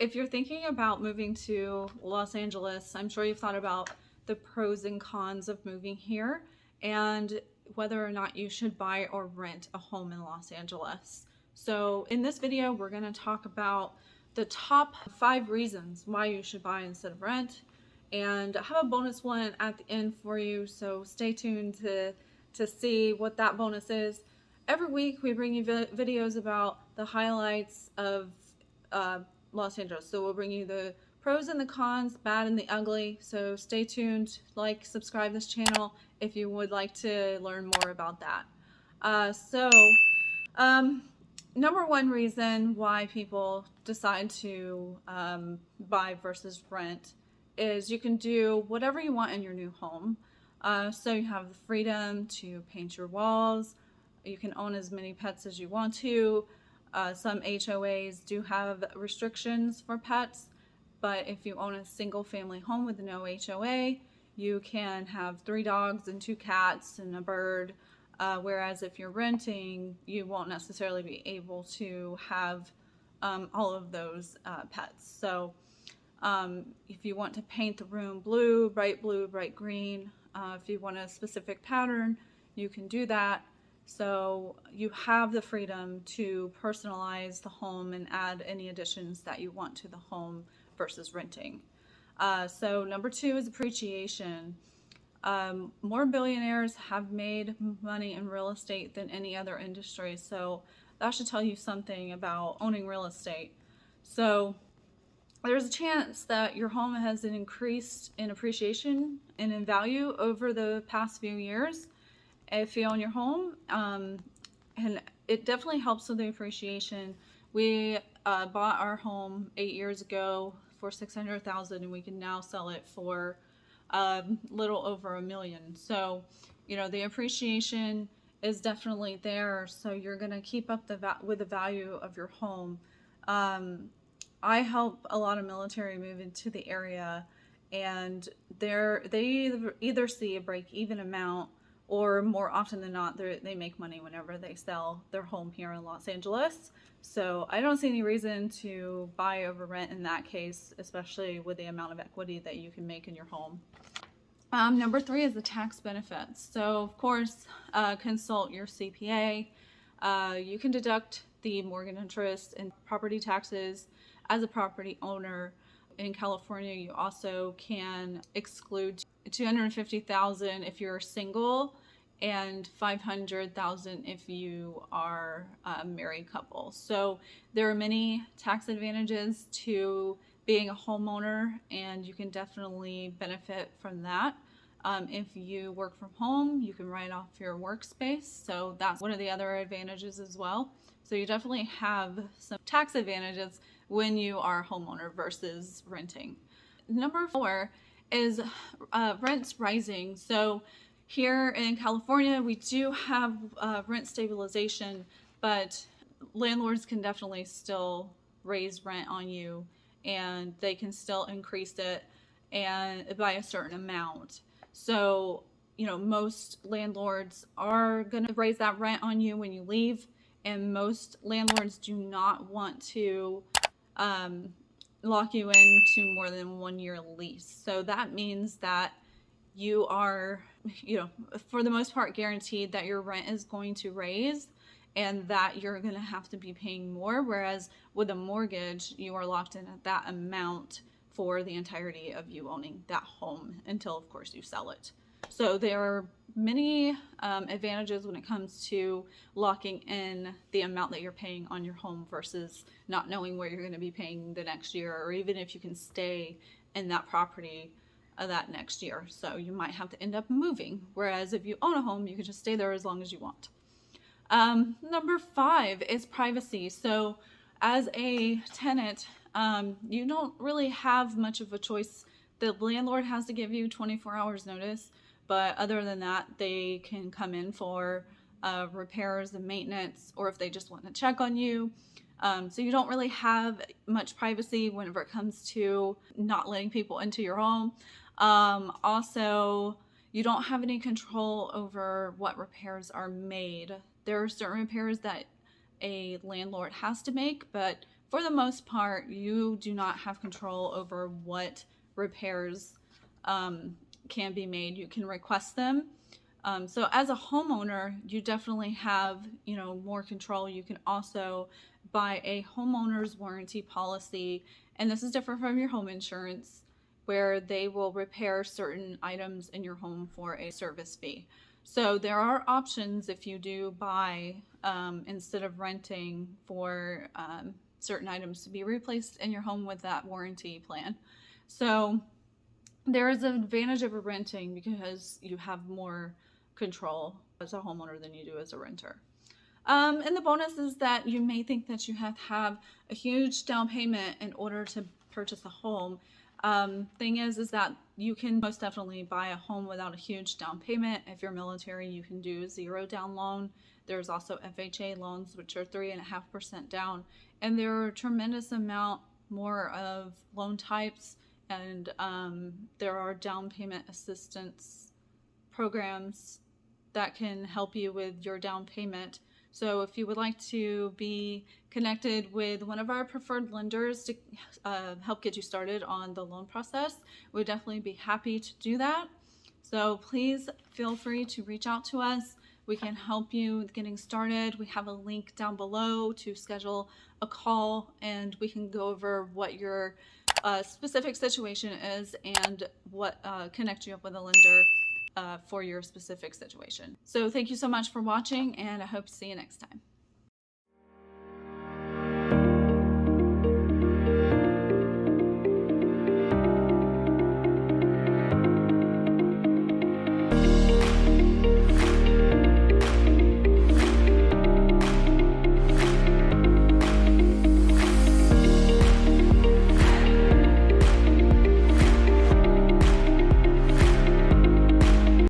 if you're thinking about moving to Los Angeles, I'm sure you've thought about the pros and cons of moving here and whether or not you should buy or rent a home in Los Angeles. So in this video, we're going to talk about the top 5 reasons why you should buy instead of rent, and I have a bonus one at the end for you, so stay tuned to see what that bonus is. Every week we bring you videos about the highlights of Los Angeles. So we'll bring you the pros and the cons, bad and the ugly. So stay tuned, like, subscribe this channel if you would like to learn more about that. Number one reason why people decide to buy versus rent is you can do whatever you want in your new home. So you have the freedom to paint your walls. You can own as many pets as you want to. Some HOAs do have restrictions for pets, but if you own a single family home with no HOA, you can have 3 dogs and 2 cats and a bird, whereas if you're renting, you won't necessarily be able to have all of those pets. So if you want to paint the room blue, bright green, if you want a specific pattern, you can do that. So you have the freedom to personalize the home and add any additions that you want to the home versus renting. So number 2 is appreciation. More billionaires have made money in real estate than any other industry. So that should tell you something about owning real estate. So there's a chance that your home has an increase in appreciation and in value over the past few years if you own your home, and it definitely helps with the appreciation. We bought our home 8 years ago for $600,000, and we can now sell it for little over $1 million. So, you know, the appreciation is definitely there. So you're going to keep up with the value of your home. I help a lot of military move into the area, and they either see a break-even amount, or more often than not, they make money whenever they sell their home here in Los Angeles. So I don't see any reason to buy over rent in that case, especially with the amount of equity that you can make in your home. Number 3 is the tax benefits. So of course, consult your CPA. You can deduct the mortgage interest and property taxes as a property owner. In California, you also can exclude $250,000 if you're single and $500,000 if you are a married couple. So there are many tax advantages to being a homeowner, and you can definitely benefit from that. If you work from home, you can write off your workspace. So that's one of the other advantages as well. So you definitely have some tax advantages when you are a homeowner versus renting. Number 4 is rents rising. So here in California, we do have rent stabilization, but landlords can definitely still raise rent on you, and they can still increase it and by a certain amount. So, you know, most landlords are going to raise that rent on you when you leave, and most landlords do not want to lock you into more than 1 year lease. So that means that you are, you know, for the most part guaranteed that your rent is going to raise and that you're going to have to be paying more. Whereas with a mortgage, you are locked in at that amount for the entirety of you owning that home until, of course, you sell it. So there are many advantages when it comes to locking in the amount that you're paying on your home versus not knowing where you're going to be paying the next year, or even if you can stay in that property that next year. So you might have to end up moving, whereas if you own a home, you can just stay there as long as you want. Number 5 is privacy. So as a tenant, you don't really have much of a choice. The landlord has to give you 24 hours notice. But other than that, they can come in for repairs and maintenance, or if they just want to check on you. So you don't really have much privacy whenever it comes to not letting people into your home. Also, you don't have any control over what repairs are made. There are certain repairs that a landlord has to make, but for the most part, you do not have control over what repairs can be made. You can request them. So as a homeowner, you definitely have, more control. You can also buy a homeowner's warranty policy, and this is different from your home insurance, where they will repair certain items in your home for a service fee. So there are options if you do buy, instead of renting, for certain items to be replaced in your home with that warranty plan. So there is an advantage of renting because you have more control as a homeowner than you do as a renter. And the bonus is that you may think that you have to have a huge down payment in order to purchase a home. Thing is that you can most definitely buy a home without a huge down payment. If you're military, you can do 0 down loan. There's also FHA loans, which are 3.5% down, and there are a tremendous amount more of loan types, and there are down payment assistance programs that can help you with your down payment. So if you would like to be connected with one of our preferred lenders to help get you started on the loan process, we'd definitely be happy to do that. So please feel free to reach out to us. We can help you with getting started. We have a link down below to schedule a call, and we can go over what your specific situation is and what connect you up with a lender for your specific situation. So thank you so much for watching, and I hope to see you next time.